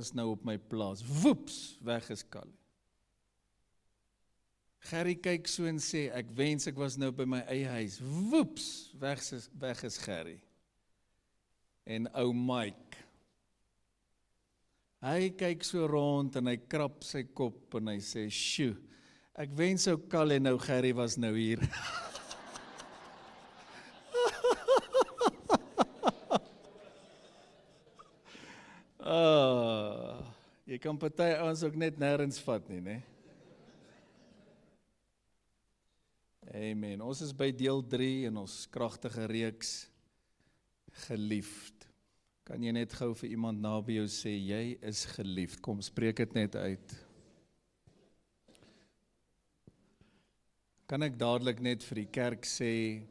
is nou op my plaas. Woeps, weg is Callie. Gerry kyk so en sê, ek wens ek was nou by my eie huis. Woeps, weg is Gerry. En ou Mike. Hy kyk so rond en hy krap sy kop en hy sê, sjoe, ek wens ou Callie nou Gerry was nou hier. Jy kan party ouens ook net nêrens vat nie, né? Amen. Ons is by deel 3 in ons kragtige reeks Geliefd. Kan jy net gou vir iemand naby jou sê, jy is geliefd. Kom, spreek dit net uit. Kan ek dadelik net vir die kerk sê,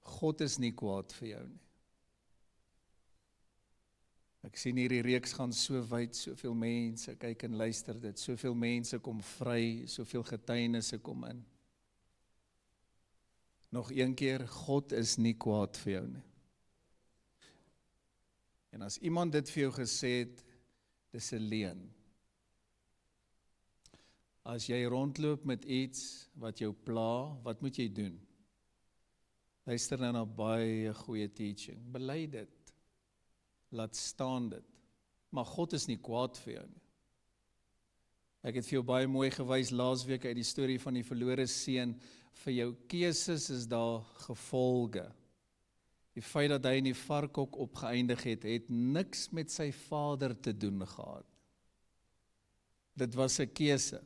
God is nie kwaad vir jou nie. Ek sien hierdie reeks gaan so wyd, soveel mense kyk en luister dit, soveel mense kom vry, soveel getuienisse kom in. Nog een keer, God is nie kwaad vir jou nie. En as iemand dit vir jou gesê het, dis 'n leuen. As jy rondloop met iets wat jou pla, wat moet jy doen? Luister nou na baie goeie teaching, bely dit. Laat staan dit. Maar God is nie kwaad vir jou nie. Ek het vir jou baie mooi gewys laasweek uit die storie van die verlore seun. Vir jou keuses is daar gevolge. Die feit dat hy in die varkhok opgeëindig het niks met sy vader te doen gehad. Dit was 'n keuse.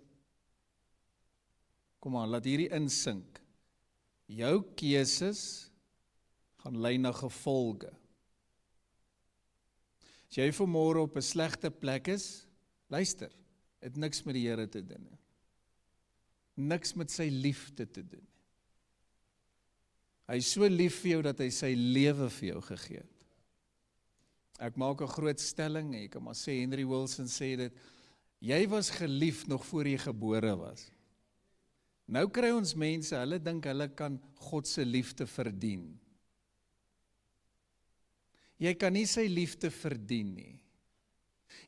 Kom aan, laat hierdie insink. Jou keuses gaan lei na gevolge. As jy vanmôre op 'n slegte plek is, luister, het niks met die Here te doen nie. Niks met sy liefde te doen nie. Hy is so lief vir jou dat hy sy lewe vir jou gegee het. Ek maak 'n groot stelling, en jy kan maar sê, Henry Wilson sê dit, jy was geliefd nog voor jy gebore was. Nou kry ons mense, hulle dink hulle kan God se liefde verdien. Jy kan nie sy liefde verdien nie.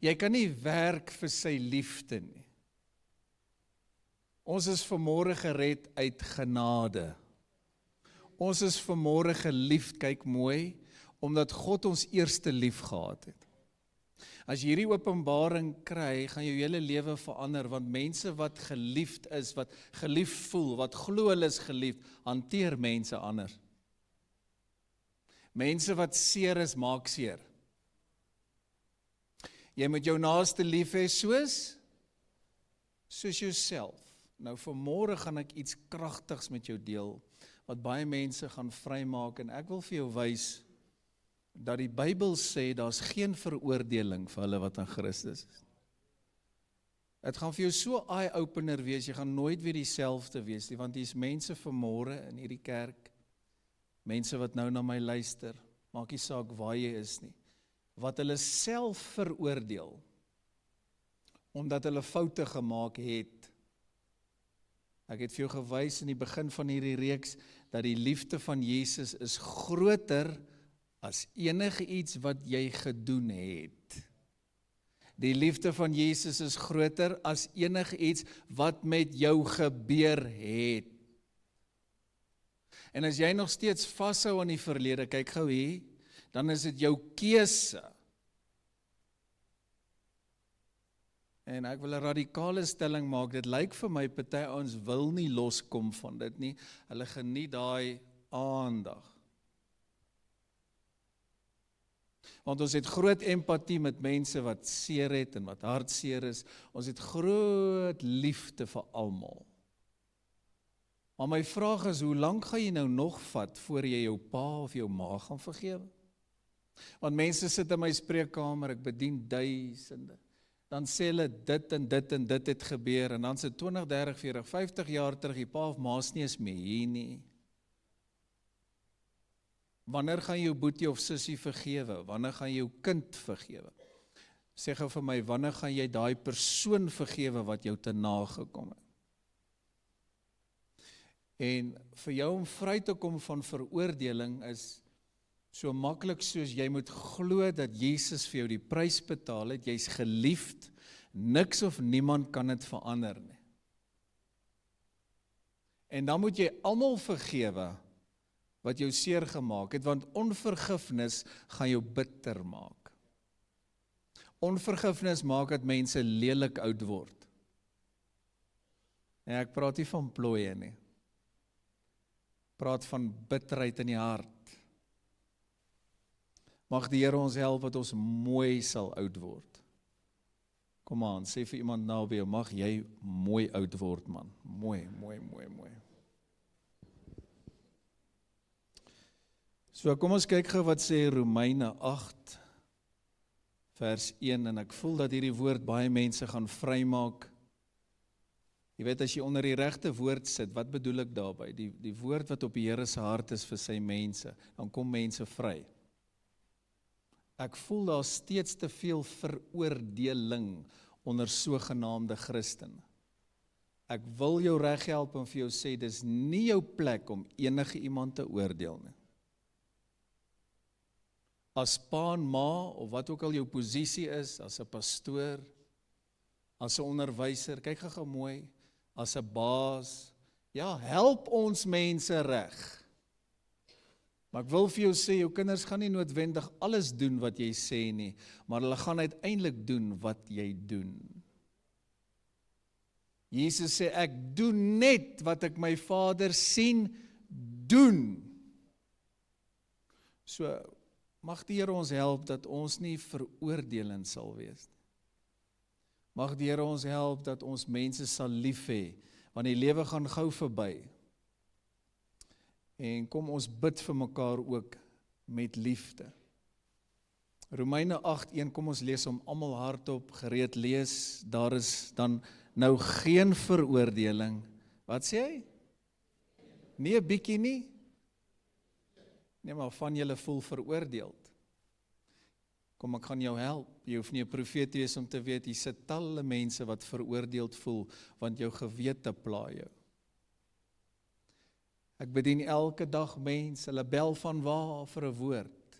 Jy kan nie werk vir sy liefde nie. Ons is vanmôre gered uit genade. Ons is vanmôre geliefd, kyk mooi, omdat God ons eerste lief gehad het. As jy hierdie openbaring kry, gaan jou hele lewe verander, want mense wat geliefd is, wat geliefd voel, wat glo hulle is geliefd, hanteer mense anders. Mense wat seer is, maak seer. Jy moet jou naaste lief hê soos jouself. Nou vanmôre gaan ek iets kragtigs met jou deel, wat baie mense gaan vrymaak, en ek wil vir jou wys, dat die Bybel sê, daar's geen veroordeling vir hulle wat aan Christus is. Het gaan vir jou so eye-opener wees, jy gaan nooit weer dieselfde wees nie, want hier's mense vanmôre in hierdie kerk, mense wat nou na my luister, maak nie saak waar jy is nie, wat hulle self veroordeel, omdat hulle foute gemaak het. Ek het vir jou gewys in die begin van hierdie reeks, dat die liefde van Jesus is groter as enige iets wat jy gedoen het. Die liefde van Jesus is groter as enige iets wat met jou gebeur het. En as jy nog steeds vashou aan die verlede, kyk gou hier, dan is dit jou keuse. En ek wil 'n radikale stelling maak, dit lyk vir my, party ouens wil nie loskom van dit nie, hulle geniet daai aandag. Want ons het groot empatie met mense wat seer het en wat hartseer is, ons het groot liefde vir almal. Maar my vraag is, hoe lank gaan jy nou nog vat, voor jy jou pa of jou ma gaan vergewe? Want mense sit in my spreekkamer, ek bedien duisende, dan sê hulle dit en dit en dit het gebeur, en dan sit 20, 30, 40, 50 jaar terug, die pa of ma's nie eens meer hier nie. Wanneer gaan jou boetie of sussie vergewe? Wanneer gaan jou kind vergewe? Sê gou vir my, wanneer gaan jy daai persoon vergewe wat jou te nagekom het? En vir jou om vry te kom van veroordeling is, So maklik soos jy moet glo dat Jesus vir jou die prys betaal het, jy's geliefd, niks of niemand kan dit verander nie. En dan moet jy almal vergewe wat jou seer gemaak het, want onvergifnis gaan jou bitter maak. Onvergifnis maak dat mense lelik oud word. En ek praat nie van plooie nie. Praat van bitterheid in die hart. Mag die Here ons help dat ons mooi sal oud word. Kom aan, sê vir iemand naby jou, mag jy mooi oud word, man. Mooi, mooi, mooi, mooi. So kom ons kyk gou wat sê Romeine 8 vers 1 en ek voel dat hierdie woord baie mense gaan vrymaak. Jy weet as jy onder die regte woord sit, wat bedoel ek daarby? Die woord wat op die Here se hart is vir sy mense, dan kom mense vry. Ek voel daar steeds te veel veroordeling onder sogenaamde Christene. Ek wil jou reghelp en vir jou sê, dis nie jou plek om enige iemand te oordeel nie. As pa en ma, of wat ook al jou posisie is, as 'n pastoor, as 'n onderwyser, kyk gou mooi, as 'n baas, ja, help ons mense reg. Maar ek wil vir jou sê, jou kinders gaan nie noodwendig alles doen wat jy sê nie, maar hulle gaan uiteindelik doen wat jy doen. Jesus sê, ek doen net wat ek my Vader sien doen. So, mag die Here ons help dat ons nie veroordelend sal wees. Mag die Here ons help dat ons mense sal lief hê, want die lewe gaan gou verby. En kom ons bid vir mekaar ook met liefde. Romeine 8:1, kom ons lees hom almal hardop, gereed lees. Daar is dan nou geen veroordeling. Wat sê hy? Nie 'n bietjie nie. Nee, maar van julle voel veroordeeld. Kom, ek gaan jou help. Jy hoef nie 'n profeet te wees om te weet, hier sit talle mense wat veroordeeld voel, want jou gewete pla jou. Ek bedien elke dag mense, hulle bel van waar vir 'n woord.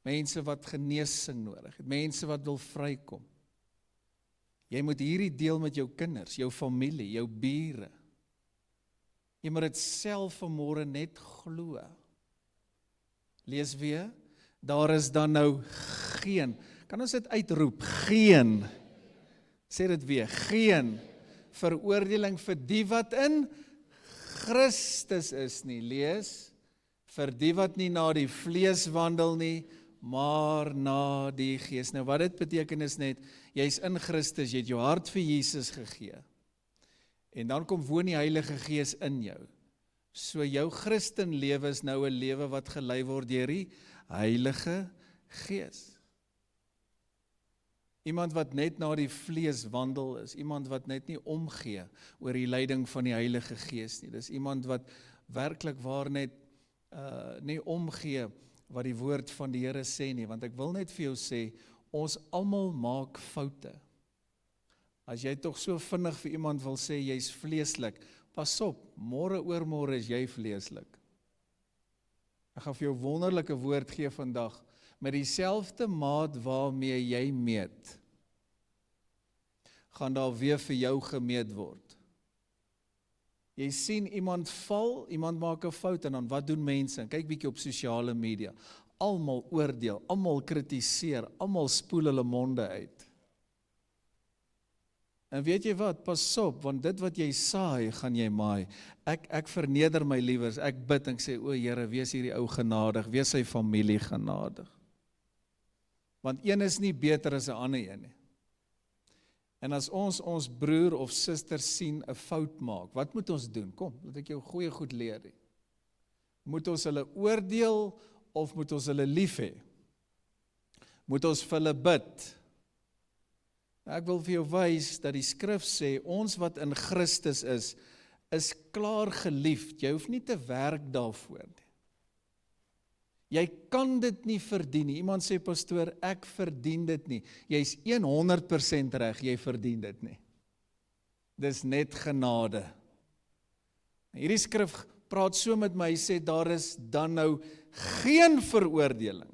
Mense wat genesing nodig het, mense wat wil vrykom. Jy moet hierdie deel met jou kinders, jou familie, jou bure. Jy moet dit self vanmôre net glo. Lees weer, daar is dan nou geen, kan ons dit uitroep, geen, sê dit weer, geen veroordeling vir die wat in Christus is nie, lees, vir die wat nie na die vlees wandel nie, maar na die Gees. Nou wat dit beteken is net, jy is in Christus, jy het jou hart vir Jesus gegee, en dan kom woon die Heilige Gees in jou. So jou Christenlewe is nou 'n lewe wat gelei word deur die Heilige Gees. Iemand wat net na die vlees wandel is, iemand wat net nie omgee oor die leiding van die Heilige Gees nie. Dis iemand wat werklik waar net nie omgee wat die woord van die Here sê nie, want ek wil net vir jou sê, ons almal maak foute. As jy tog so vinnig vir iemand wil sê, jy's vleeslik, pas op, môre oormôre is jy vleeslik. Ek gaan vir jou 'n wonderlike woord gee vandag, met dieselfde maat waarmee jy meet, gaan daar weer vir jou gemeet word. Jy sien iemand val, iemand maak 'n fout, en dan wat doen mense? Kyk bietjie op sosiale media, almal oordeel, almal kritiseer, almal spoel hulle monde uit. En weet jy wat, pas op, want dit wat jy saai, gaan jy maai. Ek verneder my liewers, ek bid en sê, o Here, wees hierdie ou genadig, wees sy familie genadig. Want een is nie beter as 'n ander een nie. En as ons broer of suster sien 'n fout maak, wat moet ons doen? Kom, laat ek jou goeie goed leer. Moet ons hulle oordeel, of moet ons hulle lief hê? Moet ons vir hulle bid? Ek wil vir jou wys dat die skrif sê, ons wat in Christus is klaar geliefd. Jy hoef nie te werk daarvoor nie. Jy kan dit nie verdien nie. Iemand sê, pastoor, ek verdien dit nie. Jy is 100% reg, jy verdien dit nie. Dis net genade. Hierdie skrif praat so met my, hy sê, daar is dan nou geen veroordeling.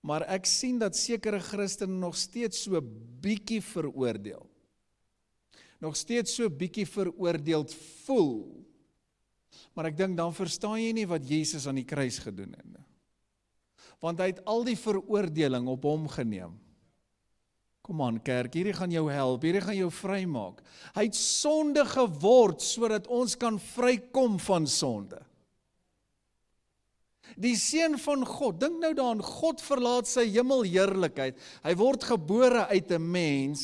Maar ek sien dat sekere Christene nog steeds so bietjie veroordeel. Nog steeds so bietjie veroordeeld voel. Maar ek dink, dan verstaan jy nie wat Jesus aan die kruis gedoen het. Want hy het al die veroordeling op hom geneem. Kom aan kerk, hierdie gaan jou help, hierdie gaan jou vrymaak. Hy het sonde geword, sodat ons kan vrykom van sonde. Die seun van God, dink nou daaraan, God verlaat sy hemelheerlikheid, hy word gebore uit 'n mens,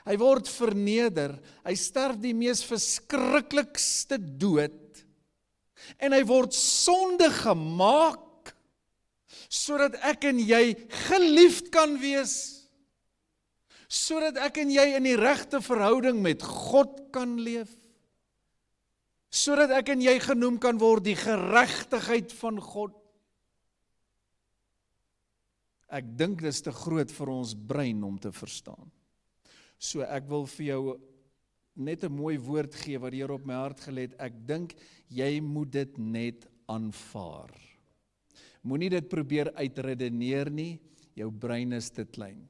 hy word verneder, hy sterf die mees verskriklikste dood, en hy word sonde gemaak, sodat ek en jy geliefd kan wees, sodat ek en jy in die regte verhouding met God kan leef, sodat ek en jy genoem kan word die geregtigheid van God. Ek dink dis te groot vir ons brein om te verstaan. So ek wil vir jou net 'n mooi woord gee wat die Here op my hart gelê het. Ek dink jy moet dit net aanvaar. Moenie dit probeer uitredeneer nie, jou brein is te klein.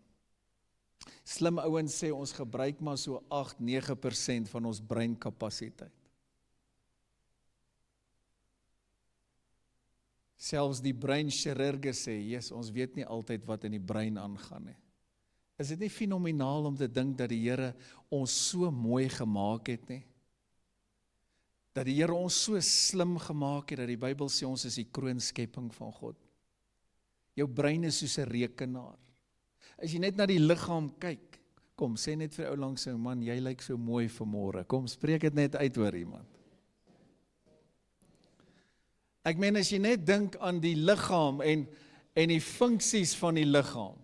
Slim ouens sê ons gebruik maar so 8-9% van ons breinkapasiteit. Selfs die breinchirurge sê, ons weet nie altyd wat in die brein aangaan nie. Is dit nie fenomenaal om te dink dat die Here ons so mooi gemaak het nie? Dat die Here ons so slim gemaak het, dat die Bybel sê ons is die kroonskepping van God. Jou brein is soos 'n rekenaar. As jy net na die liggaam kyk, kom, sê net vir ou langs jou, man, jy lyk so mooi vanmôre. Kom, spreek dit net uit oor iemand. Ek meen, as jy net dink aan die liggaam en die funksies van die liggaam,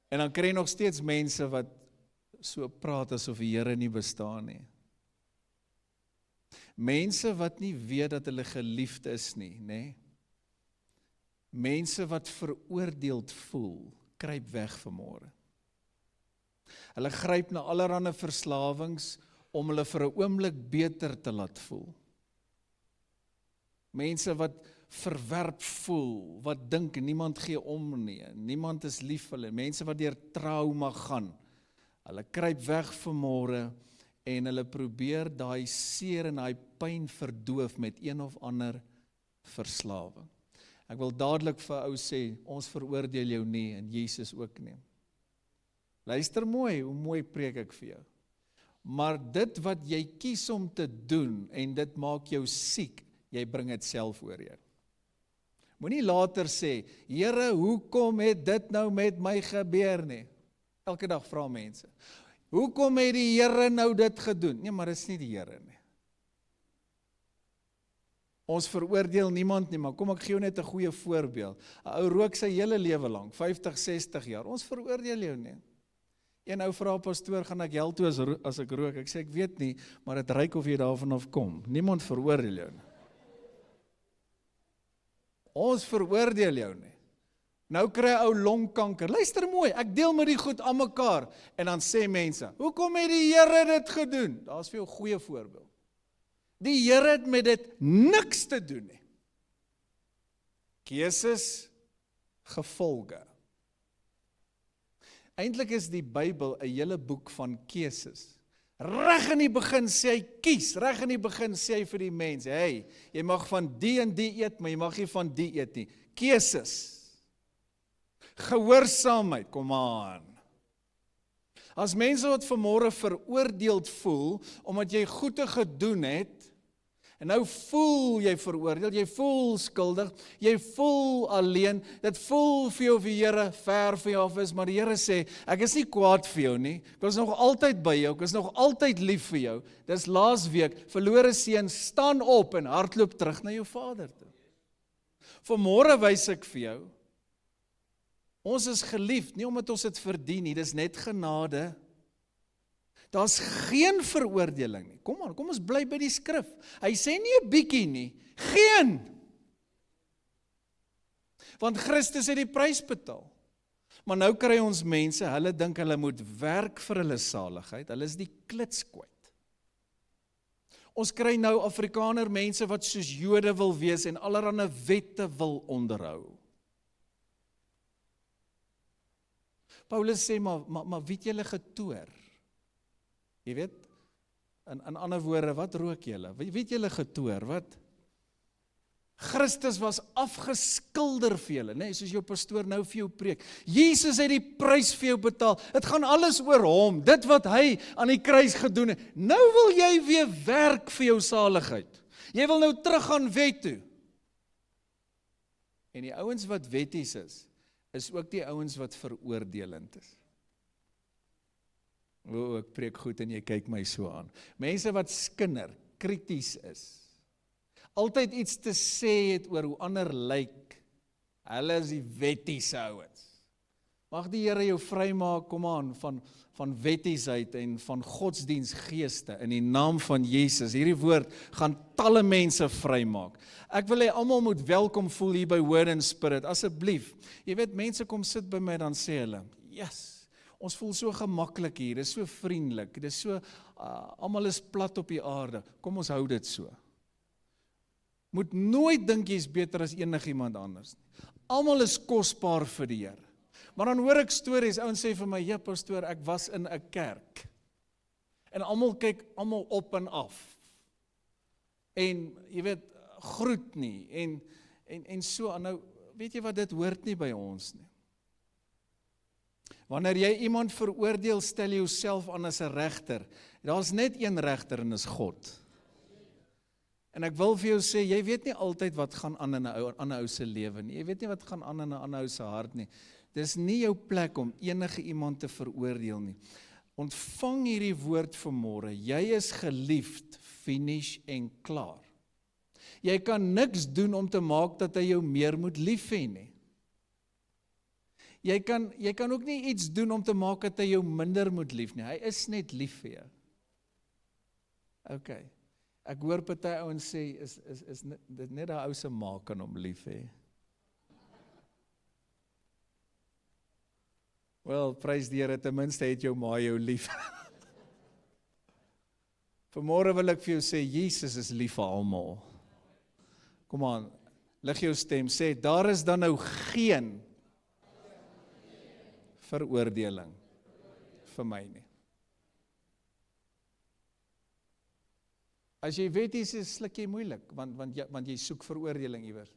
en dan kry jy nog steeds mense wat so praat asof die Here nie bestaan nie. Mense wat nie weet dat hulle geliefd is nie, nê? Mense wat veroordeeld voel, kruip weg vanmôre. Hulle gryp na allerlei verslawings om hulle vir 'n oomblik beter te laat voel. Mense wat verwerp voel, wat dink niemand gee om nie, niemand is lief vir hulle, mense wat deur trauma gaan, hulle kruip weg vanmôre en hulle probeer daai seer en daai pyn verdoof met een of ander verslawing. Ek wil dadelik vir ou sê, ons veroordeel jou nie en Jesus ook nie. Luister mooi, hoe mooi preek ek vir jou. Maar dit wat jy kies om te doen en dit maak jou siek, jy bring dit self oor jou. Moenie later sê, Here, hoekom het dit nou met my gebeur nie? Elke dag vra mense, hoekom het die Here nou dit gedoen? Nee, maar dit is nie die Here nie. Ons veroordeel niemand nie, maar kom ek gee jou net 'n goeie voorbeeld. 'n Ou rook sy hele lewe lank, 50, 60 jaar. Ons veroordeel jou nie. Een ou vra pastoor, gaan ek hel toe as ek rook? Ek sê ek weet nie, maar dit ryk of jy daarvan af kom. Niemand veroordeel jou nie. Ons veroordeel jou nie. Nou kry ou longkanker. Luister mooi, ek deel met die goed aan mekaar en dan sê mense, hoekom het die Here dit gedoen? Daar's vir jou 'n goeie voorbeeld. Die Here het met dit niks te doen nie. Keuses, gevolge. Eintlik is die Bybel 'n hele boek van keuses. Reg in die begin sê hy kies, reg in die begin sê hy vir die mense, hey, jy mag van die en die eet, maar jy mag nie van die eet nie. Keuses. Gehoorsaamheid, kom aan. As mense wat vanmôre veroordeeld voel, omdat jy goeie gedoen het, en nou voel jy veroordeel, jy voel skuldig, jy voel alleen, dit voel vir jou of die Here ver van jou af is, maar die Here sê, ek is nie kwaad vir jou nie, ek is nog altyd by jou, ek is nog altyd lief vir jou, dis laasweek, verlore seun, staan op en hardloop terug na jou Vader toe. Vanmôre wys ek vir jou, ons is geliefd, nie omdat ons dit verdien nie, dis net genade. Daar's geen veroordeling nie. Kom aan, kom ons bly by die skrif. Hy sê nie 'n bietjie nie, geen. Want Christus het die prys betaal. Maar nou kry ons mense, hulle dink hulle moet werk vir hulle saligheid, hulle is die klits kwyt. Ons kry nou Afrikaner mense wat soos Jode wil wees en allerlei wette wil onderhou. Paulus sê, maar wie het julle getoer? Jy weet, in ander woorde, wat rook julle? Wie het julle getoer? Wat? Christus was afgeskilder vir julle, nee, soos jou pastoor nou vir jou preek. Jesus het die prys vir jou betaal. Dit gaan alles oor hom, dit wat hy aan die kruis gedoen het. Nou wil jy weer werk vir jou saligheid. Jy wil nou teruggaan wet toe. En die ouens wat wetties is ook die ouens wat veroordelend is. Ek preek goed en jy kyk my so aan. Mense wat skinder, krities is. Altyd iets te sê het oor hoe ander lyk. Hulle is die wettiese ouens. Mag die Here jou vrymaak, kom aan, van wettiesheid en van godsdienstgeeste in die naam van Jesus. Hierdie woord gaan talle mense vrymaak. Ek wil hê almal moet welkom voel hier by Word and Spirit, asseblief. Jy weet, mense kom sit by my, dan sê hulle, yes, ons voel so gemaklik hier, dit is so vriendelik, dit is so, almal is plat op die aarde, kom ons hou dit so. Moet nooit dink jy is beter as enigiemand anders. Almal is kosbaar vir die Here. Maar dan hoor ek stories, ouens sê vir my, ja pastoor, ek was in 'n kerk. En almal kyk almal op en af. En jy weet, groet nie, en so, nou, weet jy wat, dit hoort nie by ons nie. Wanneer jy iemand veroordeel, stel jy jouself aan as 'n regter. Daar's net een regter en is God. En ek wil vir jou sê, jy weet nie altyd wat gaan aan in 'n ander ou se lewe nie. Jy weet nie wat gaan aan in 'n ander ou se hart nie. Dis nie jou plek om enige iemand te veroordeel nie. Ontvang hierdie woord vanmôre. Jy is geliefd, finish en klaar. Jy kan niks doen om te maak dat hy jou meer moet lief hê nie. Jy kan ook nie iets doen om te maak dat hy jou minder moet lief nie. Hy is net lief vir jou. Okay. Ek hoor party ouens sê, is dit net daai ou se ma kan hom lief hê. Wel, prys die Here, ten minste het jou ma jou lief. Vanmôre wil ek vir jou sê, Jesus is lief vir almal. Kom aan, lig jou stem, sê, daar is dan nou geen veroordeling vir my nie. As jy weet, is sluk jy moeilik, want jy soek veroordeling iewers.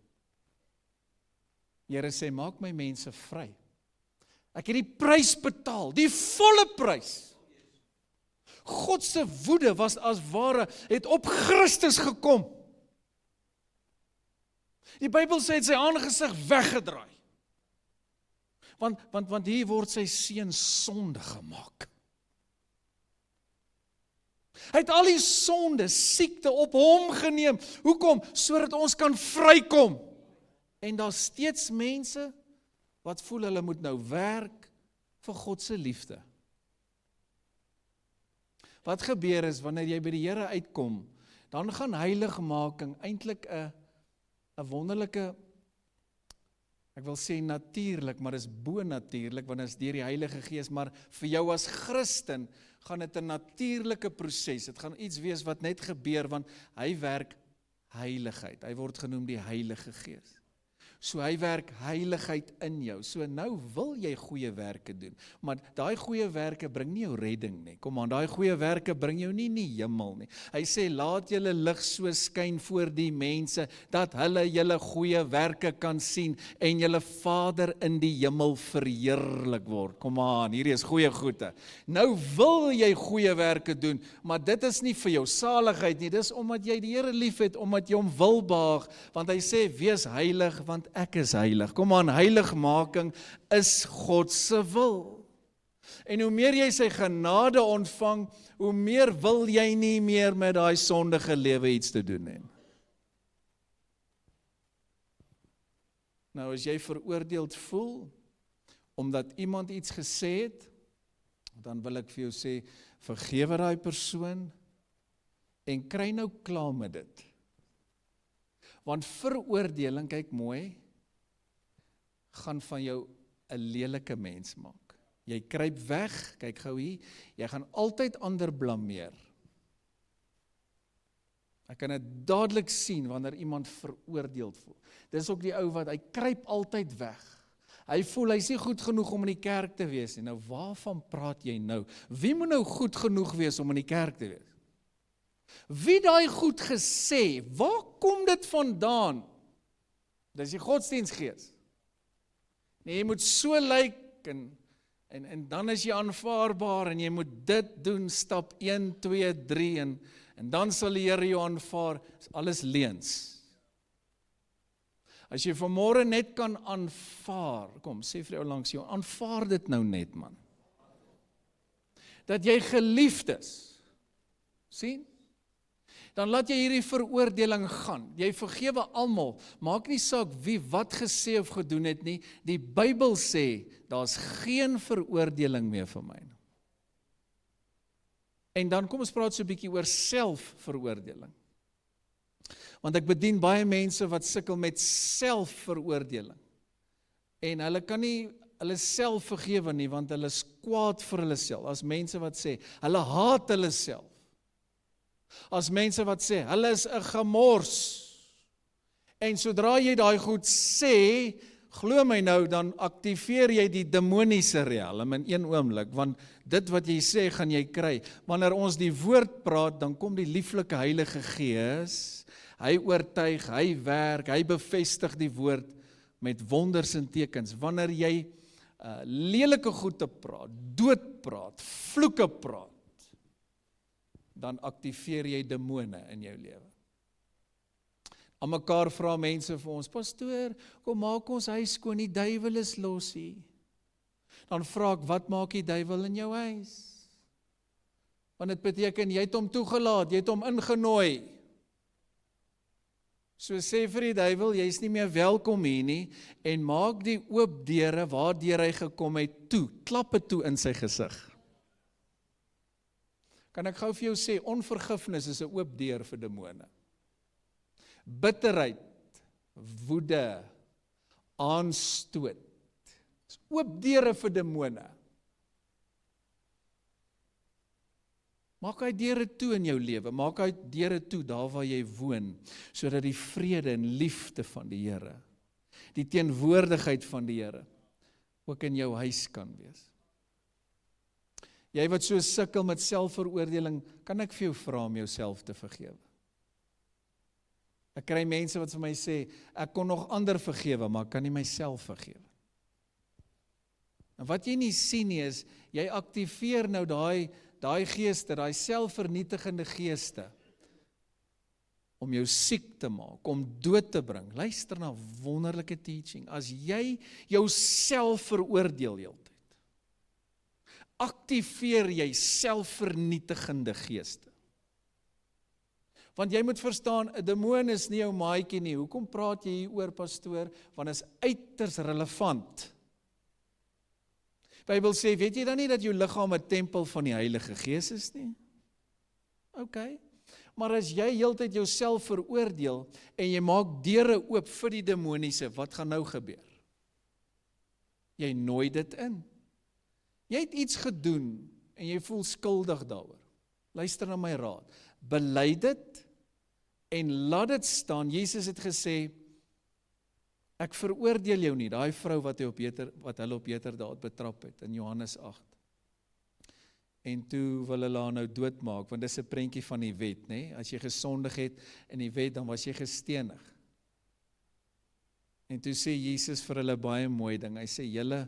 Here sê, maak my mense vry. Ek het die prys betaal, die volle prys. God se woede was as ware, het op Christus gekom. Die Bybel sê, het sy aangesig weggedraai. Want hier word sy seun sonde gemaak. Hy het al die sonde, siekte op hom geneem. Hoekom? Sodat ons kan vrykom. En daar steeds mense wat voel hulle moet nou werk vir God se liefde. Wat gebeur is, wanneer jy by die Here uitkom, dan gaan heiligmaking eintlik 'n wonderlike, ek wil sê natuurlik, maar dis bo-natuurlik, want dit is deur die Heilige Gees, maar vir jou as Christen, gaan dit 'n natuurlike proses, dit gaan iets wees wat net gebeur, want hy werk heiligheid, hy word genoem die Heilige Gees. So hy werk heiligheid in jou. So nou wil jy goeie werke doen. Maar daai goeie werke bring nie jou redding nie. Kom aan, daai goeie werke bring jou nie in die hemel nie. Hy sê, laat julle lig so skyn voor die mense, dat hulle julle goeie werke kan sien, en julle Vader in die hemel verheerlik word. Kom aan, hierdie is goeie goede. Nou wil jy goeie werke doen, maar dit is nie vir jou saligheid nie, dis omdat jy die Here lief het, omdat jy hom wil behaag, want hy sê, wees heilig, want ek is heilig. Kom aan, heiligmaking is God se wil. En hoe meer jy sy genade ontvang, hoe meer wil jy nie meer met daai sondige lewe iets te doen hê. Nou as jy veroordeeld voel, omdat iemand iets gesê het, dan wil ek vir jou sê, vergewe daai persoon, en kry nou klaar met dit. Want veroordeling, kyk mooi, gaan van jou 'n lelike mens maak. Jy kruip weg, kyk gou hier, jy gaan altyd ander blameer. Ek kan dit dadelik sien wanneer iemand veroordeeld voel. Dis ook die ou wat, hy kruip altyd weg. Hy voel, hy is nie goed genoeg om in die kerk te wees nie. Nou, waarvan praat jy nou? Wie moet nou goed genoeg wees om in die kerk te wees? Wie daai goed gesê? Waar kom dit vandaan? Dis die godsdienstgees. Nee, jy moet so lyk en dan is jy aanvaarbaar en jy moet dit doen, stap 1, 2, 3 en dan sal die Here jou aanvaar. Is alles leuns. As jy vanmôre net kan aanvaar, kom, sê vir jou langs jou, aanvaar dit nou net, man. Dat jy geliefd is. Sien? Dan laat jy hierdie veroordeling gaan. Jy vergewe almal. Maak nie saak wie wat gesê of gedoen het nie. Die Bybel sê, daar's geen veroordeling meer vir my nie. En dan kom ons praat so 'n bietjie oor selfveroordeling. Want ek bedien baie mense wat sukkel met selfveroordeling. En hulle kan nie hulle self vergewe nie, want hulle is kwaad vir hulle self. As mense wat sê, hulle haat hulle self. As mense wat sê, hulle is 'n gemors. En sodra jy daai goed sê, glo my nou, dan aktiveer jy die demoniese riem in een oomblik, want dit wat jy sê, gaan jy kry. Wanneer ons die woord praat, dan kom die lieflike Heilige Gees, hy oortuig, hy werk, hy bevestig die woord met wonders en tekens. Wanneer jy lelike goed te praat, dood praat, vloeke praat, dan aktiveer jy demone in jou lewe. Aan mekaar vra mense vir ons, pastoor, kom maak ons huis skoon, die duiwel is los hier. Dan vra ek, wat maak die duiwel in jou huis? Want dit beteken, jy het hom toegelaat, jy het hom ingenooi. So sê vir die duiwel, jy is nie meer welkom hier nie, en maak die oop deure, waardeur hy gekom het, toe, klap het toe in sy gesig. Kan ek gou vir jou sê, onvergifnis is 'n oop deur vir demone. Bitterheid, woede, aanstoot, is oop deure vir demone. Maak hy deure toe in jou lewe, maak hy deure toe daar waar jy woon, sodat die vrede en liefde van die Here, die teenwoordigheid van die Here, ook in jou huis kan wees. Jy wat so sukkel met selfveroordeling, kan ek vir jou vra om jouself te vergewe? Ek kry mense wat vir my sê, ek kon nog ander vergewe, maar ek kan nie myself vergewe. En wat jy nie sien nie is, jy aktiveer nou daai geeste, daai selfvernietigende geeste, om jou siek te maak, om dood te bring. Luister na wonderlike teaching. As jy jouself veroordeel heeltyd, aktiveer jy selfvernietigende geeste. Want jy moet verstaan, 'n demoon is nie jou maatjie nie. Hoekom praat jy hier oor, pastoor? Want is uiters relevant. Bybel sê, weet jy dan nie dat jou liggaam 'n tempel van die Heilige Gees is nie? OK. Maar as jy heeltyd jouself veroordeel en jy maak deure oop vir die demoniese, wat gaan nou gebeur? Jy nooi dit in. Jy het iets gedoen en jy voel skuldig daaroor. Luister na my raad. Bely dit en laat dit staan. Jesus het gesê, ek veroordeel jou nie, daai vrou wat hulle op Heterdaad betrap het, in Johannes 8. En toe wil hulle haar nou doodmaak, want dis 'n prentjie van die wet, nê? As jy gesondig het in die wet, dan was jy gestenig. En toe sê Jesus vir hulle baie mooi ding, hy sê, julle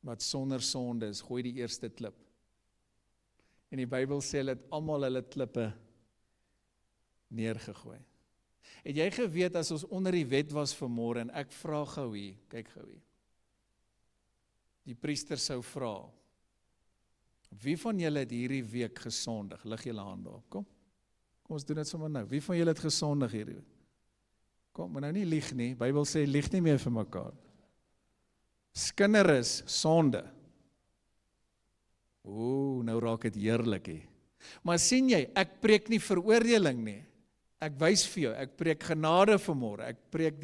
wat sonder sonde is, gooi die eerste klip. En die Bybel sê, hulle het almal hulle klippe neergegooi. Het jy geweet, as ons onder die wet was vanmôre, en ek vra gou hier, kyk gou hier, die priester sou vra, wie van julle het hierdie week gesondig? Lig julle hande op, kom ons doen dit sommer nou, wie van julle het gesondig hierdie week? Kom, maar nou nie lieg nie, Bybel sê, lieg nie meer vir mekaar. Skinneris, sonde. Nou raak dit heerlik hier. Maar sien jy, ek preek nie veroordeling nie. Ek wys vir jou, ek preek genade vanmôre. Ek preek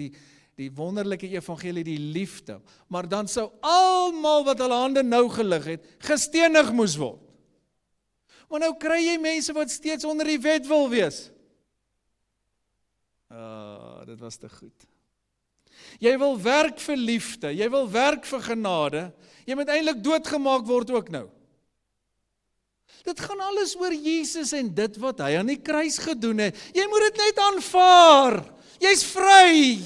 die wonderlike evangelie, die liefde. Maar dan sou almal wat hulle hande nou gelig het, gestenig moes word. Maar nou kry jy mense wat steeds onder die wet wil wees. Dit was te goed. Jy wil werk vir liefde, jy wil werk vir genade, jy moet eintlik doodgemaak word ook nou. Dit gaan alles oor Jesus en dit wat hy aan die kruis gedoen het. Jy moet dit net aanvaar. Jy's vry.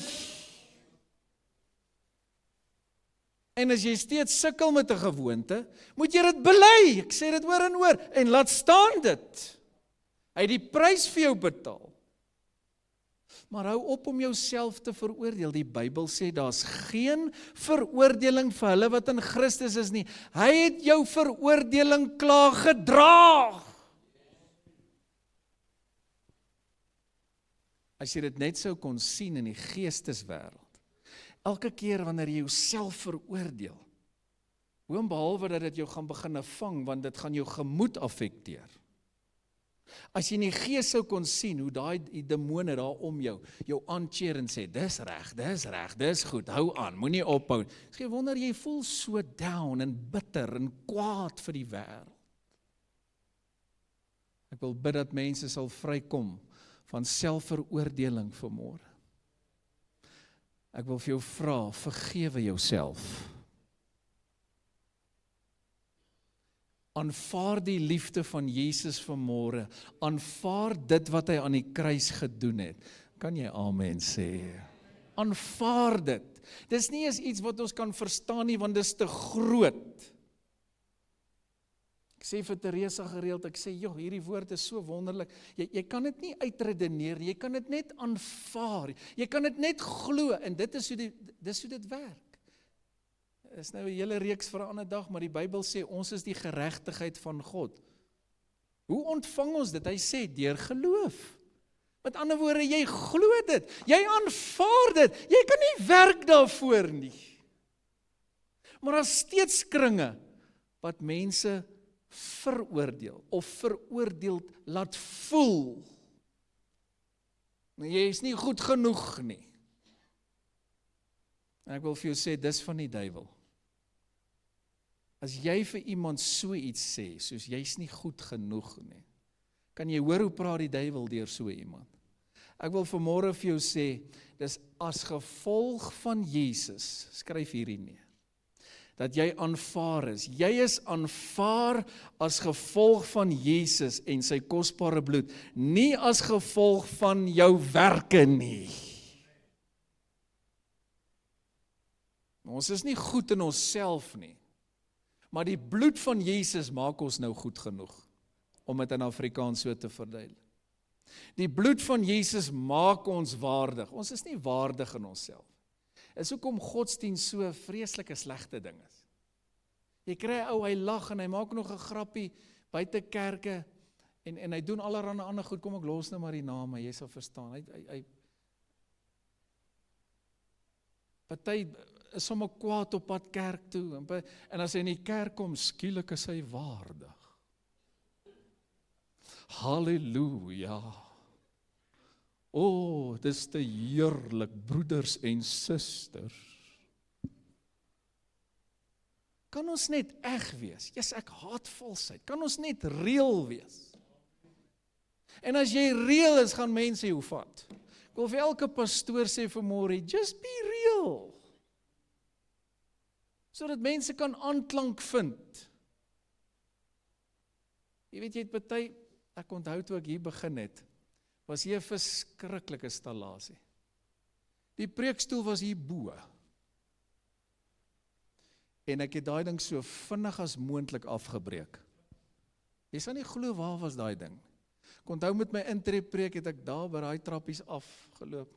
En as jy steeds sukkel met 'n gewoonte, moet jy dit bely. Ek sê dit oor en oor en laat staan dit. Hy het die prys vir jou betaal. Maar hou op om jouself te veroordeel. Die Bybel sê daar's geen veroordeling vir hulle wat in Christus is nie. Hy het jou veroordeling klaar gedra. As jy dit net sou kon sien in die geesteswêreld. Elke keer wanneer jy jouself veroordeel, behalwe dat dit jou gaan begin vang, want dit gaan jou gemoed affekteer. As jy in die gees sou kon sien hoe daai demone daar om jou aancheer en sê, dis reg, dis goed, hou aan, moenie ophou. Ek sê, wonder jy voel so down en bitter en kwaad vir die wêreld. Ek wil bid dat mense sal vrykom van selfveroordeling vanmôre. Ek wil vir jou vra, vergewe jouself. Aanvaar die liefde van Jesus vanmôre. Aanvaar dit wat hy aan die kruis gedoen het. Kan jy amen sê? Aanvaar dit. Dis nie eens iets wat ons kan verstaan nie, want dis te groot. Ek sê vir Teresa gereeld, ek sê, joh, hierdie woord is so wonderlik. Jy kan dit nie uitredeneer nie, jy kan dit net aanvaar. Jy kan dit net glo en dit is hoe dit werk. Is nou 'n hele reeks vir 'n ander dag, maar die Bybel sê ons is die geregtigheid van God. Hoe ontvang ons dit? Hy sê deur geloof. Met ander woorde, jy glo dit, jy aanvaar dit, jy kan nie werk daarvoor nie. Maar daar's steeds kringe wat mense veroordeel of veroordeeld laat voel. Jy is nie goed genoeg nie. En ek wil vir jou sê, dis van die duiwel. As jy vir iemand so iets sê, soos jy's nie goed genoeg nie, kan jy hoor hoe praat die duiwel deur so iemand. Ek wil vanmôre vir jou sê, dis as gevolg van Jesus, skryf hierdie neer, dat jy aanvaar is. Jy is aanvaar as gevolg van Jesus en sy kosbare bloed, nie as gevolg van jou werke nie. Ons is nie goed in onsself nie, maar die bloed van Jesus maak ons nou goed genoeg, om dit in Afrikaans so te verduidelik. Die bloed van Jesus maak ons waardig. Ons is nie waardig in onsself. Is hoekom godsdienst so 'n vreeslike slegte ding is. Jy kry 'n ou, hy lag en hy maak nog 'n grappie buite kerke en hy doen allerlei ander goed. Kom ek los nou maar die name, jy sal verstaan. Hy party is sommer kwaad op pad kerk toe en as hy in die kerk kom, skielik is hy waardig. Halleluja. O, dis te heerlik, broeders en susters. Kan ons net eg wees? Jesus, ek haat valsheid. Kan ons net reël wees? En as jy reël is, gaan mense jou vat. Ek wil vir elke pastoor sê vanmôre, just be real. Sodat mense kan aanklank vind. Jy weet, jy het party, ek onthou toe ek hier begin het, was hier 'n verskriklike installasie. Die preekstoel was hier bo. En ek het daai ding so vinnig as moontlik afgebreek. Jy sal nie glo waar was daai ding. Ek onthou met my intreepreek het ek daar by daai trappies afgeloop.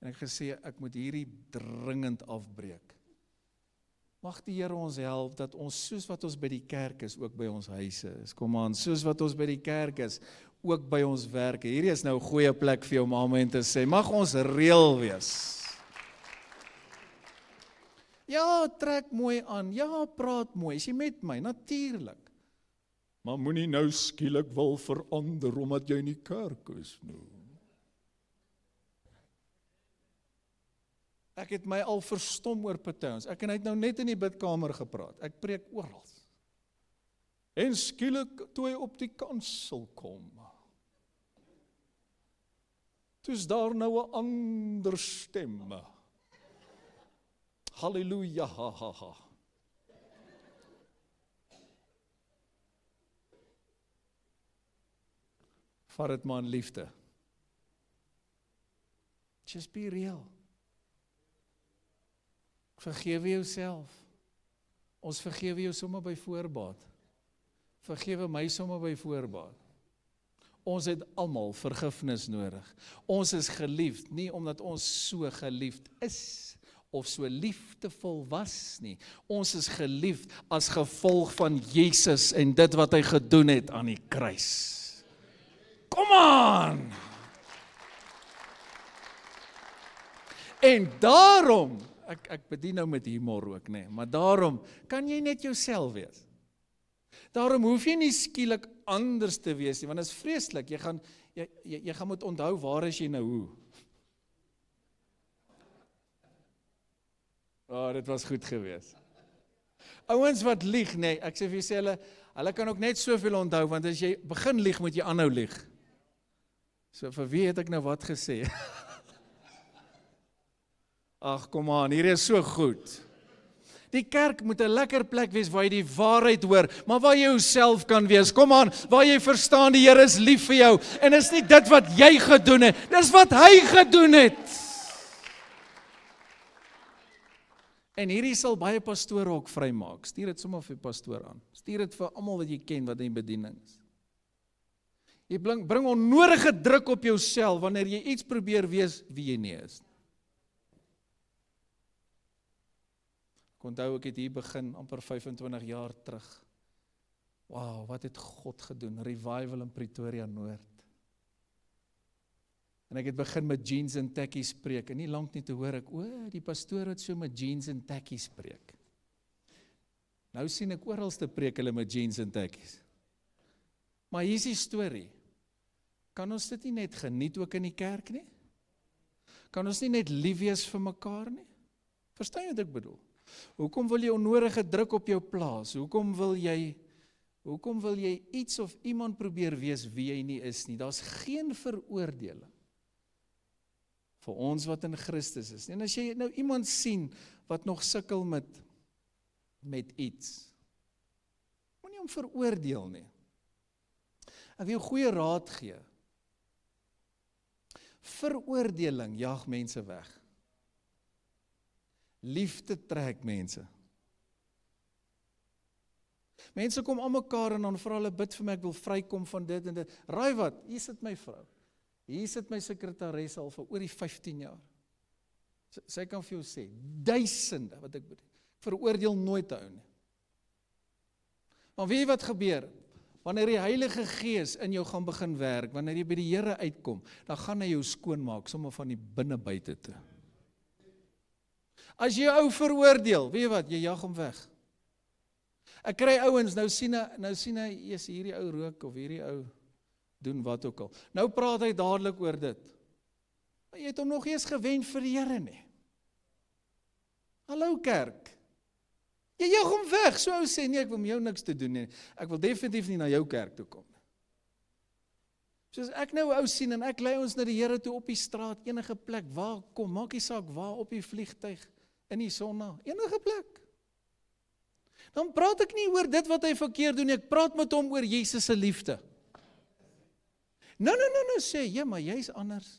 En ek gesê, ek moet hierdie dringend afbreek. Mag die Here ons help, dat ons soos wat ons by die kerk is, ook by ons huise is. Kom aan, soos wat ons by die kerk is, ook by ons werke. Hierdie is nou 'n goeie plek vir jou om amen te sê. Mag ons reël wees. Ja, trek mooi aan. Ja, praat mooi. Is jy met my? Natuurlik. Maar moenie nou skielik wil verander omdat jy in die kerk is nou. Ek het my al verstom oor party. Ek en hy het nou net in die bidkamer gepraat. Ek preek oral. En skielik toe hy op die kansel kom. Toe's daar nou 'n ander stem. Halleluja, ha, ha, ha. Vat dit maar in liefde. Just be real. Vergewe jouself. Ons vergewe jou sommer by voorbaat. Vergewe my sommer by voorbaat. Ons het almal vergifnis nodig. Ons is geliefd, nie omdat ons so geliefd is, of so liefdevol was nie. Ons is geliefd as gevolg van Jesus en dit wat hy gedoen het aan die kruis. Kom aan! En daarom, ek bedien nou met humor ook, nee, maar daarom kan jy net jouself wees. Daarom hoef jy nie skielik anders te wees nie, want dit is vreeslik, jy gaan moet onthou waar is jy nou hoe. Dit was goed gewees. Ouens wat lieg, nee, ek sê vir jy hulle kan ook net soveel onthou, want as jy begin lieg, moet jy aanhou lieg. So vir wie het ek nou wat gesê? Ag, kom aan, hier is so goed. Die kerk moet 'n lekker plek wees waar jy die waarheid hoor, maar waar jy jouself kan wees. Kom aan, waar jy verstaan die Here is lief vir jou. En is nie dit wat jy gedoen het, dis wat hy gedoen het. En hierdie sal baie pastore ook vrymaak. Stuur dit sommer vir die pastoor aan. Stuur dit vir almal wat jy ken wat in bediening is. Jy bring onnodige druk op jouself wanneer jy iets probeer wees wie jy nie is. Ek onthou ek het hier begin amper 25 jaar terug. Wow, wat het God gedoen? Revival in Pretoria Noord. En ek het begin met jeans en tekkies preek, en nie lank nie te hoor ek, die pastoor het so met jeans en tekkies preek. Nou sien ek oralste preek hulle met jeans en tekkies. Maar hier is die storie. Kan ons dit nie net geniet ook in die kerk nie? Kan ons nie net lief wees vir mekaar nie? Verstaan jy wat ek bedoel? Hoekom wil jy onnodige druk op jou plaas? Hoekom wil jy iets of iemand probeer wees wie jy nie is nie? Daar's geen veroordeling vir ons wat in Christus is. En as jy nou iemand sien wat nog sukkel met iets, moenie hom veroordeel nie. Ek wil jou goeie raad gee. Veroordeling jaag mense weg. Liefde trek mense. Mense kom aan mekaar en dan vra hulle, bid vir my, ek wil vrykom van dit en dit. Raai wat, hier sit my vrou. Hier sit my sekretaris al vir oor die 15 jaar. Sy kan vir jou sê, duisende, wat ek bedoel. Veroordeel nooit te ou nie. Maar weet jy wat gebeur? Wanneer die Heilige Gees in jou gaan begin werk, wanneer jy by die Here uitkom, dan gaan hy jou skoonmaak, sommer van die binne buite toe. As jy ou veroordeel, weet jy wat, jy jag hom weg. Ek kry ouens, nou sien hy, is hierdie ou rook, of hierdie ou doen wat ook al. Nou praat hy dadelik oor dit. Maar jy het hom nog eens gewen vir die Here nie. Hallo kerk. Jy jag hom weg, so ou sê, nee, ek wil met jou niks te doen nie. Ek wil definitief nie na jou kerk toe kom. Soos ek nou ou sien, en ek lei ons na die Here toe op die straat, enige plek, waar kom, maak nie saak, waar op die vliegtuig, in die sonna, enige plek. Dan praat ek nie oor dit wat hy verkeerd doen, ek praat met hom oor Jesus se liefde. Nou, sê, ja, maar jy is anders.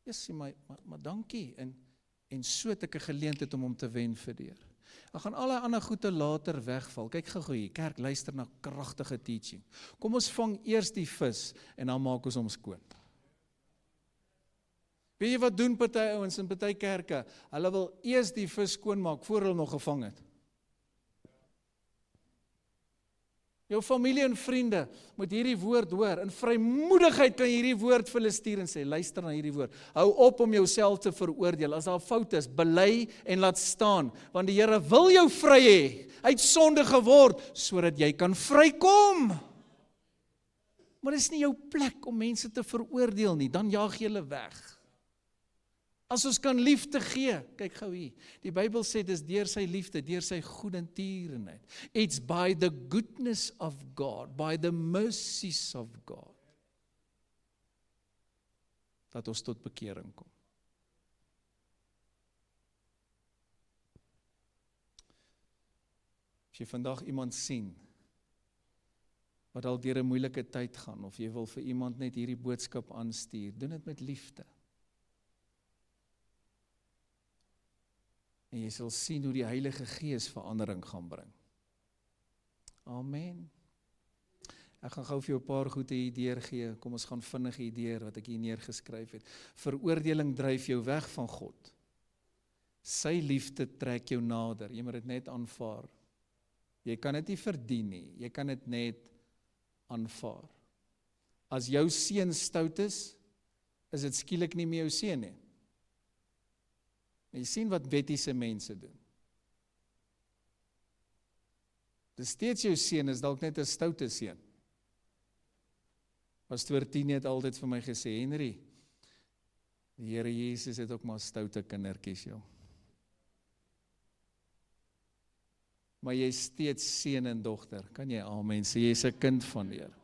Ja, sê, maar dankie, en so het ek 'n geleentheid om hom te wen vir die Here. Dan gaan alle ander goede later wegval. Kyk gou hier, kerk, luister na kragtige teaching. Kom ons vang eers die vis, en dan maak ons hom skoon. Weet jy wat doen party ouens in party kerke? Hulle wil eers die vis skoon maak, voor hulle nog gevang het. Jou familie en vriende moet hierdie woord hoor. In vrymoedigheid kan jy hierdie woord vir hulle stuur en sê, luister na hierdie woord. Hou op om jouself te veroordeel. As daar fout is, bely en laat staan. Want die Here wil jou vry hê. Hy het sonde geword, sodat jy kan vrykom. Maar dit is nie jou plek om mense te veroordeel nie. Dan jaag jy hulle weg. As ons kan liefde gee, kyk gou hier, die Bybel sê, dis deur sy liefde, deur sy goedertierenheid. It's by the goodness of God, by the mercies of God. dat ons tot bekering kom. As jy vandag iemand sien, wat al deur 'n moeilike tyd gaan, of jy wil vir iemand net hierdie boodskap aanstuur, doen dit met liefde. En jy sal sien hoe die Heilige Gees verandering gaan bring. Amen. Ek gaan gou vir jou 'n paar goeie ideeë gee. Kom ons gaan vinnig ideeë wat ek hier neergeskryf het. Veroordeling dryf jou weg van God. Sy liefde trek jou nader. Jy moet dit net aanvaar. Jy kan dit nie verdien nie. Jy kan dit net aanvaar. As jou seun stout is dit skielik nie meer jou seun nie. Jy sien wat wettiese mense doen. Dis steeds jou seun, is dalk net 'n stoute seun. Pastoor Tini het altyd vir my gesê, Henry, die Here Jesus het ook maar stoute kindertjies, joh. Maar jy is steeds seun en dogter, kan jy amen sê, jy is 'n kind van die Here.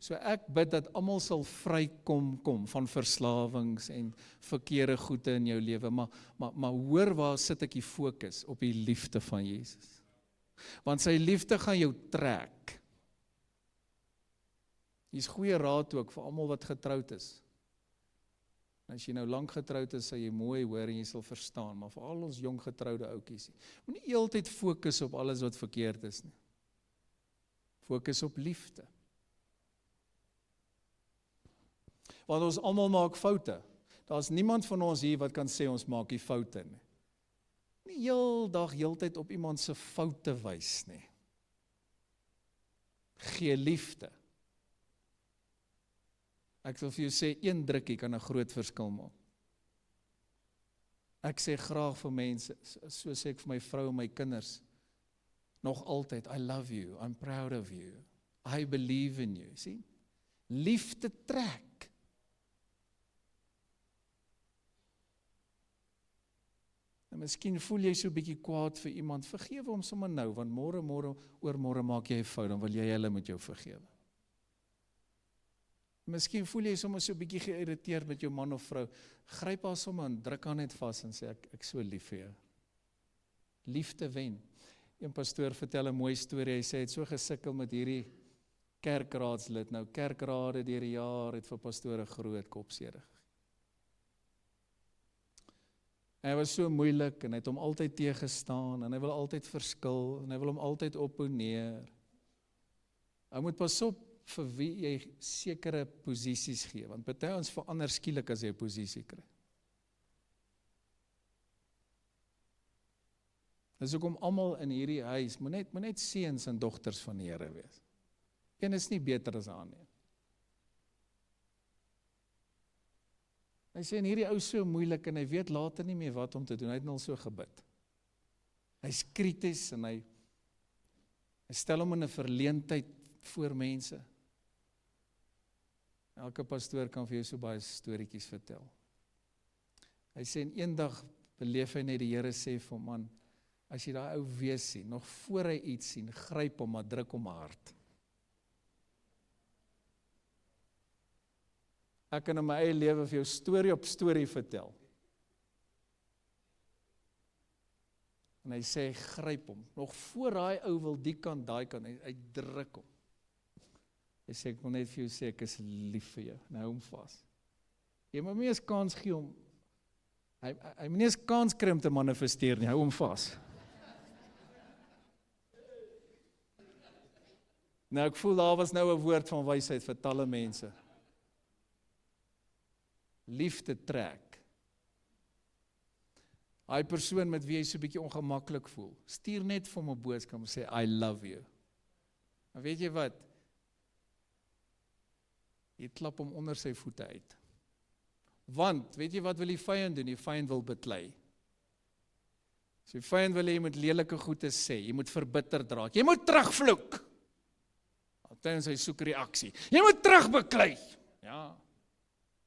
So ek bid dat almal sal vrykom van verslawings en verkeerde goede in jou lewe, maar hoor waar sit ek die fokus op die liefde van Jesus. Want sy liefde gaan jou trek. Hier's goeie raad ook vir almal wat getroud is. As jy nou lank getroud is, sal jy mooi hoor en jy sal verstaan, maar vir al ons jong getroude ouetjies, moenie heeltyd fokus op alles wat verkeerd is nie. Fokus op liefde. Want ons almal maak foute. Daar's niemand van ons hier wat kan sê ons maak die foute nie. Nie heeltyd op iemand se foute wys nie. Gee liefde. Ek sal vir jou sê, een drukkie kan 'n groot verskil maak. Ek sê graag vir mense, so sê ek vir my vrou en my kinders, nog altyd, I love you, I'm proud of you, I believe in you, sien? Liefde trek. En miskien voel jy so 'n bietjie kwaad vir iemand, vergewe hom sommer nou, want oormôre maak jy 'n fout, dan wil jy hulle met jou vergewe. Miskien voel jy sommer so 'n bietjie geïrriteerd met jou man of vrou, gryp haar sommer en druk haar net vas en sê, ek so lief vir jou. Liefde wen. Een pastoor vertel 'n mooi storie, hy sê, hy het so gesukkel met hierdie kerkraadslid, nou kerkrade deur die jaar het vir pastore groot kopseer gegee. Hy was so moeilik en hy het hom altyd teëgestaan en hy wil altyd verskil en hy wil hom altyd opponeer. Hy moet pas op vir wie jy sekere posisies gee, want party ons verander skielik as jy 'n posisie kry. Dis hoekom almal in hierdie huis moet net seuns en dogters van die Here wees. Een is nie beter as 'n ander. Hy sê en hierdie ou so moeilik en hy weet later nie meer wat om te doen. Hy het al so gebid. Hy's krities en hy stel hom in 'n verleentheid voor mense. Elke pastoor kan vir jou so baie storieetjies vertel. Hy sê en eendag beleef hy net die Here sê vir hom, man, as jy daai ou weer sien, nog voor hy iets sien, gryp hom, maar druk hom hard. Ek kan in my eie lewe vir jou storie op storie vertel. En hy sê, gryp hom, nog voor daai ou wil die kant, daai kant, hy druk hom. Hy sê, ek wil net vir jou sê, ek is lief vir jou, en hou hom vas. Jy moet nie eens kans gee om, hy moet nie eens kans kry om te manifesteer nie, hou hom vas. Nou, ek voel daar was nou 'n woord van wysheid vir talle mense. Liefde trek. Hy persoon met wie jy so 'n bietjie ongemaklik voel, stuur net vir hom 'n boodskap en sê, I love you. Maar weet jy wat? Jy klap hom onder sy voete uit. Want, weet jy wat wil die vyand doen? Die vyand wil beklei. So die vyand wil jy moet lelike goede sê, jy moet verbitterd raak, jy moet terugvloek. Althans hy soek reaksie. Jy moet terugbeklei. Ja.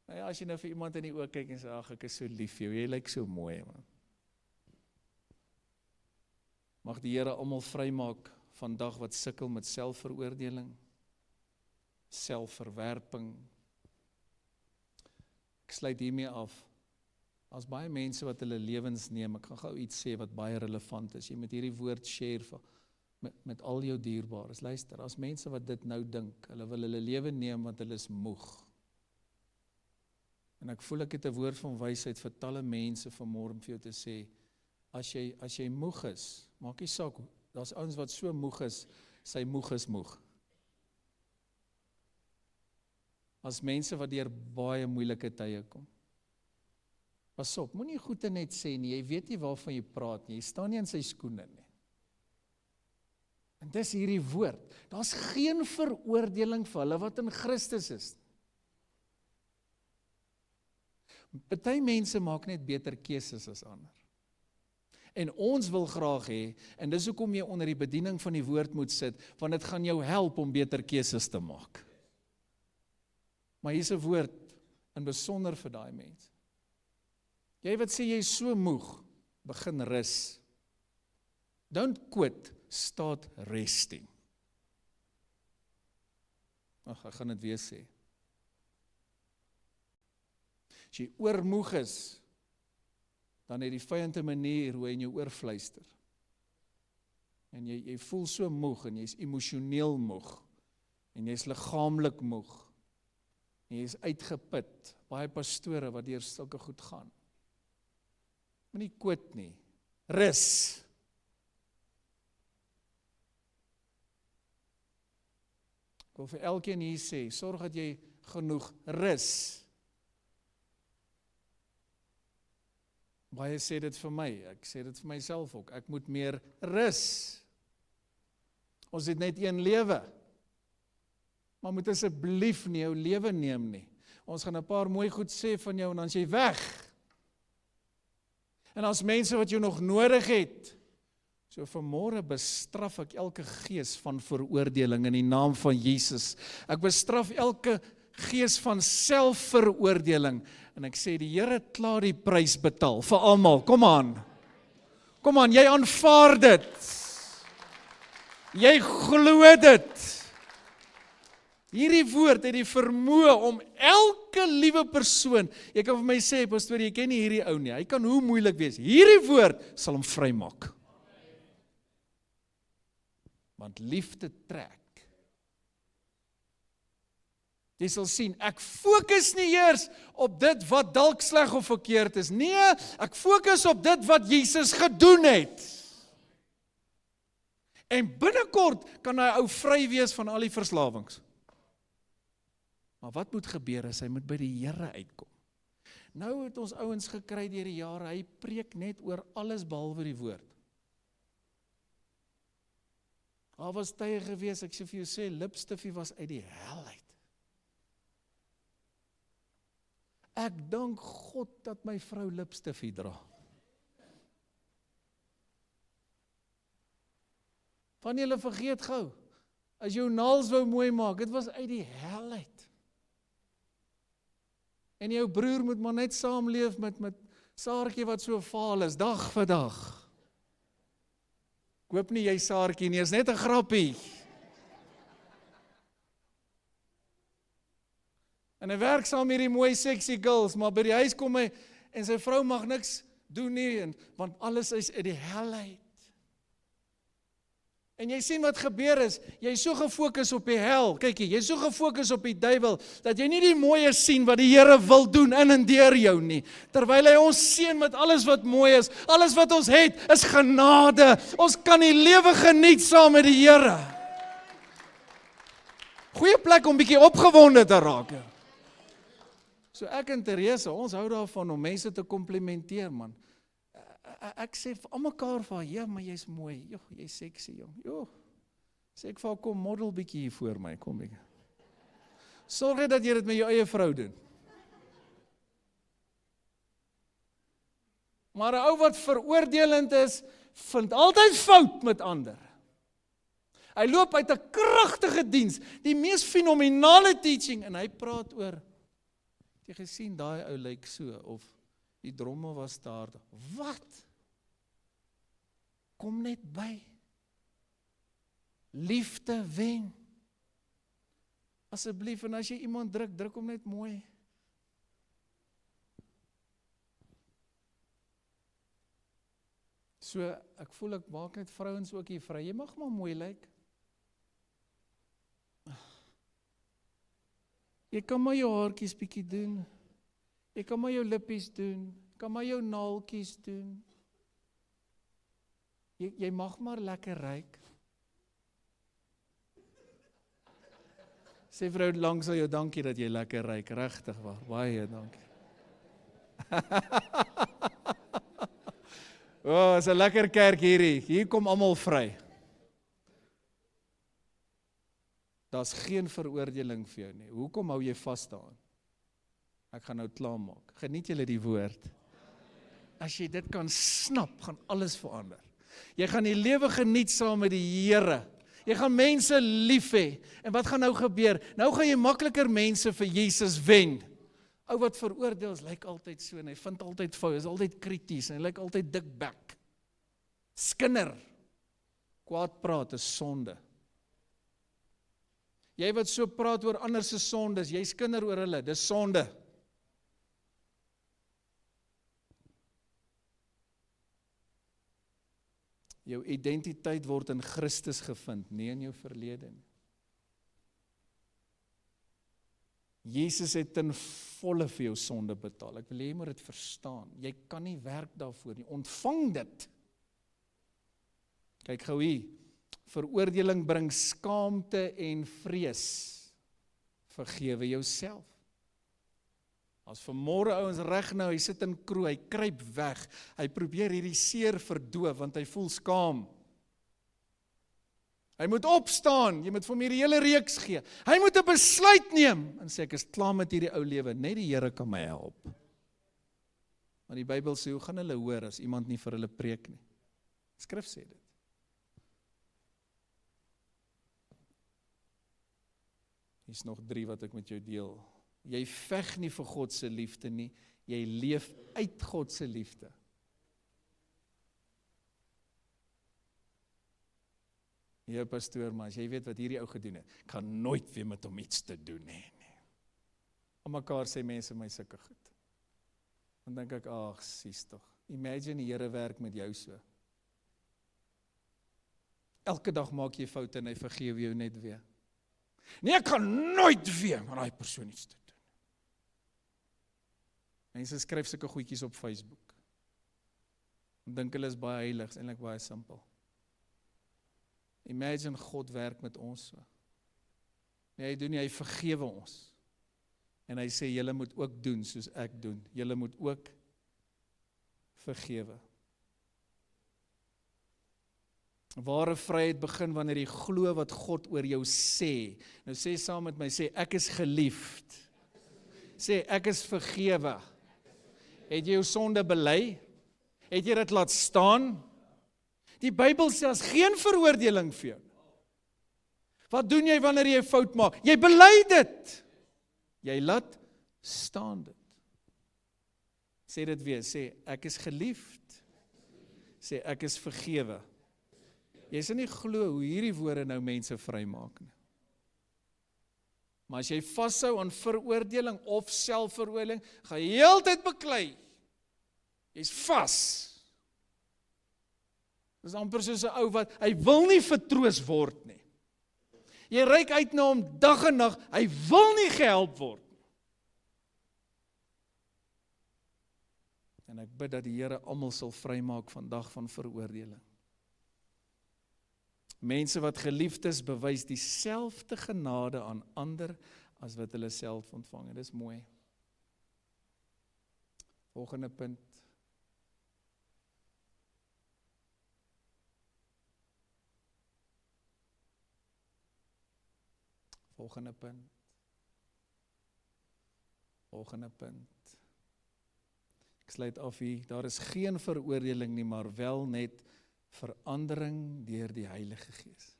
Nou ja, as jy nou vir iemand in die oë kyk en sê, ag, ek is so lief vir jou, jy lyk so mooi, man. Mag die Here almal vrymaak vandag wat sukkel met selfveroordeling, selfverwerping. Ek sluit hiermee af. As baie mense wat hulle lewens neem, ek gaan gou iets sê wat baie relevant is. Jy moet hierdie woord share met al jou dierbares. Luister, as mense wat dit nou dink, hulle wil hulle lewe neem want hulle is moeg. En ek voel ek het 'n woord van wysheid vir talle mense vanmôre vir jou te sê, as jy moeg is, maak nie saak, daar's ouens wat so moeg is, sy moeg is moeg. As mense wat deur baie moeilike tye kom. Pas op, moenie goeie net sê nie, jy weet nie waarvan jy praat nie, jy staan nie in sy skoene nie. En dis hierdie woord, daar's geen veroordeling vir hulle wat in Christus is. Party mense maak net beter keuses as ander. En ons wil graag hê, en dis hoekom jy onder die bediening van die woord moet sit, want dit gaan jou help om beter keuses te maak. Maar hier's 'n woord, in besonder vir daai mense. Jy wat sê jy is so moeg, begin rus. Don't quit, start resting. Ag, ek gaan dit weer sê. As jy oormoeg is, dan het die vyand 'n manier hoe hy in jou oor fluister. En jy voel so moeg, en jy's emosioneel moeg, en jy's liggaamlik moeg, en jy's uitgeput, baie pastore wat deur sulke goed gaan. Moenie quit nie, rus. Ek wil vir elkeen hier sê, sorg dat jy genoeg rus. Baie sê dit vir my, ek sê dit vir myself ook, ek moet meer rus. Ons het net een lewe, maar moet asseblief nie jou lewe neem nie. Ons gaan 'n paar mooi goed sê van jou en dan is jy weg. En as mense wat jou nog nodig het, so vanmôre bestraf ek elke gees van veroordeling in die naam van Jesus. Ek bestraf elke gees van selfveroordeling. En ek sê, die Here het klaar die prys betaal, vir almal, kom aan, jy aanvaar dit, jy glo dit, hierdie woord het die vermoë om elke liewe persoon, jy kan vir my sê, pastoor, jy ken nie hierdie ou nie, hy kan hoe moeilik wees, hierdie woord sal hom vrymaak, want liefde trek. Jy sal sien, ek fokus nie eers op dit wat dalk sleg of verkeerd is. Nee, ek fokus op dit wat Jesus gedoen het. En binnekort kan hy ou vry wees van al die verslawings. Maar wat moet gebeur is, hy moet by die Here uitkom. Nou het ons ouens gekry deur die jare, hy preek net oor alles behalwe die woord. Daar was tye gewees, ek sê vir jou sê, lipstifie was uit die hel uit. Ek dank God dat my vrou lipstifie dra. Van julle vergeet gou, as jou naels wou mooi maak, dit was uit die hel uit. En jou broer moet maar net saamleef met Saartjie wat so vaal is, dag vir dag. Ek hoop nie jy Saartjie nie, is net 'n grappie. En hy werk saam met die mooi sexy girls, maar by die huis kom hy, en sy vrou mag niks doen nie, want alles is uit die hel uit. En jy sien wat gebeur is, jy is so gefokus op die hel, kykie, jy is so gefokus op die duiwel, dat jy nie die mooie sien wat die Here wil doen in en deur jou nie, terwyl hy ons seën met alles wat mooi is, alles wat ons het, is genade, ons kan die lewe geniet saam met die Here. Goeie plek om bietjie opgewonde te raak. So ek en Therese, ons hou daarvan om mense te komplimenteer, man. Ek sê vir almekaar van, ja, maar jy's mooi, joh, jy's sexy, joh. Sê ek vir haar, kom model bietjie hier voor my, kom bietjie. Sorg net dat jy dit met jou eie vrou doen. Maar 'n ou wat veroordelend is, vind altyd fout met ander. Hy loop uit 'n kragtige diens, die mees fenominale teaching, en hy praat oor, jy gesien, daai ou lyk so, of die dromme was daar. Wat? Kom net by. Liefde wen. Asseblief, en as jy iemand druk hom net mooi. So, ek voel ek maak net vrouens ook hier vry. Jy mag maar mooi lyk. Jy kan maar jou haartjies bietjie doen. Jy kan maar jou lippies doen. Jy kan maar jou naaltjies doen. Jy mag maar lekker ruik. Sê vrou langs aan jou dankie dat jy lekker ruik. Regtig waar. Baie dankie. Is 'n lekker kerk hierdie. Hier kom almal vry. Daar's geen veroordeling vir jou nie. Hoekom hou jy vas daaraan? Ek gaan nou klaarmaak. Geniet julle die woord. As jy dit kan snap, gaan alles verander. Jy gaan die lewe geniet saam met die Here. Jy gaan mense lief hê. En wat gaan nou gebeur? Nou gaan jy makliker mense vir Jesus wen. Ou wat veroordeel is, lyk altyd so en hy vind altyd fout, is altyd krities en hy lyk altyd dikbek. Skinder. Kwaad praat is sonde. Jy wat so praat oor ander se sondes, jy skinder oor hulle, dis sonde. Jou identiteit word in Christus gevind, nie in jou verlede nie. Jesus het ten volle vir jou sonde betaal. Ek wil hê jy moet dit verstaan. Jy kan nie werk daarvoor nie. Ontvang dit. Kyk gou hier. Veroordeling bring skaamte en vrees. Vergewe jouself. As vanmôre ouens reg nou, hy sit in kroeg, hy kruip weg. Hy probeer hierdie seer verdoof want hy voel skaam. Hy moet opstaan, jy moet vir hom hierdie hele reeks gee. Hy moet 'n besluit neem en sê ek is klaar met hierdie ou lewe, net die Here kan my help. Maar die Bybel sê, hoe gaan hulle hoor as iemand nie vir hulle preek nie? Skrif sê dit. Hier's nog 3 wat ek met jou deel. Jy veg nie vir God se liefde nie, jy leef uit God se liefde. Ja, pastoor, maar as jy weet wat hierdie ou gedoen het, ek gaan nooit weer met hom iets te doen hê nie. Aan mekaar sê mense my sulke goed. Dan dink ek, ag, sies tog. Imagine die Here werk met jou so. Elke dag maak jy foute en hy vergewe jou net weer. Nee, ek gaan nooit weer met daai persoon iets te doen. Mense skryf sulke goedjies op Facebook. En dink hulle is baie heilig, is eintlik baie simpel. Imagine God werk met ons so. Nee, hy doen nie, hy vergewe ons. En hy sê, julle moet ook doen soos ek doen. Julle moet ook vergewe. Ware vryheid begin wanneer jy glo wat God oor jou sê. Nou sê saam met my, sê ek is geliefd. Sê ek is vergewe. Het jy jou sonde bely? Het jy dit laat staan? Die Bybel sê as geen veroordeling vir jou. Wat doen jy wanneer jy 'n fout maak? Jy bely dit. Jy laat staan dit. Sê dit weer, sê ek is geliefd. Sê ek is vergewe. Jy sal nie glo hoe hierdie woorde nou mense vrymaak nie. Maar as jy vashou aan veroordeling of selfveroordeling, gaan jy heeltyd beklei. Jy's vas. Dis amper soos 'n ou wat, hy wil nie vertroos word nie. Jy reik uit na hom dag en nag, hy wil nie gehelp word nie. En ek bid dat die Here almal sal vrymaak vandag van veroordeling. Mense wat geliefd is, bewys dieselfde genade aan ander as wat hulle self ontvang. Dit is mooi. Volgende punt. Volgende punt. Volgende punt. Ek sluit af hier. Daar is geen veroordeling nie, maar wel net verandering deur die Heilige Gees.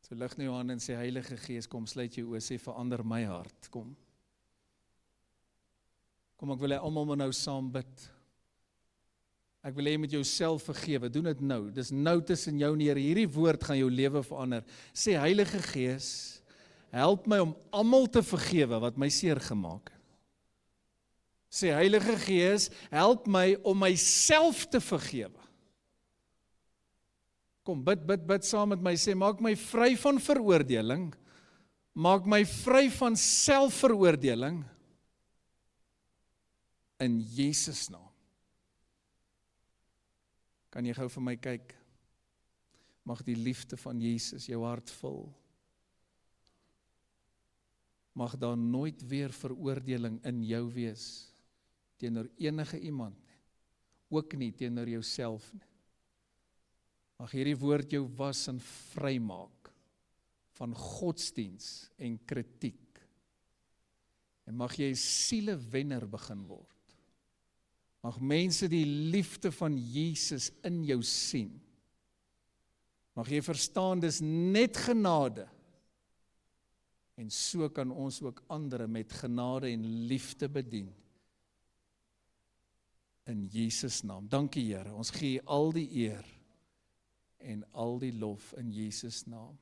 So lig nou jou hand en sê, Heilige Gees, kom sluit jou oë, sê verander my hart, kom. Kom, ek wil hê almal moet nou saam bid. Ek wil hê jy moet jouself vergewe, doen dit nou. Dis nou tussen jou en die Here. Hierdie woord gaan jou lewe verander. Sê Heilige Gees, help my om almal te vergewe wat my seer gemaak het. Sê Heilige Gees, help my om myself te vergewe. Kom, bid saam met my, sê, maak my vry van veroordeling, maak my vry van selfveroordeling, in Jesus naam. Kan jy gou vir my kyk? Mag die liefde van Jesus jou hart vul. Mag daar nooit weer veroordeling in jou wees, teenoor enige iemand nie, ook nie teenoor jouself nie. Mag hierdie woord jou was en vrymaak van godsdiens en kritiek. En mag jy 'n sielewenner begin word. Mag mense die liefde van Jesus in jou sien. Mag jy verstaan, dis net genade. En so kan ons ook ander met genade en liefde bedien. In Jesus naam. Dankie Here, ons gee al die eer en al die lof in Jesus naam.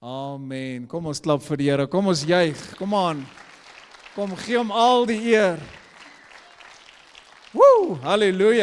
Amen. Kom ons klap vir die Here, kom ons juig, kom aan. Kom, gee hom al die eer. Woe, halleluja.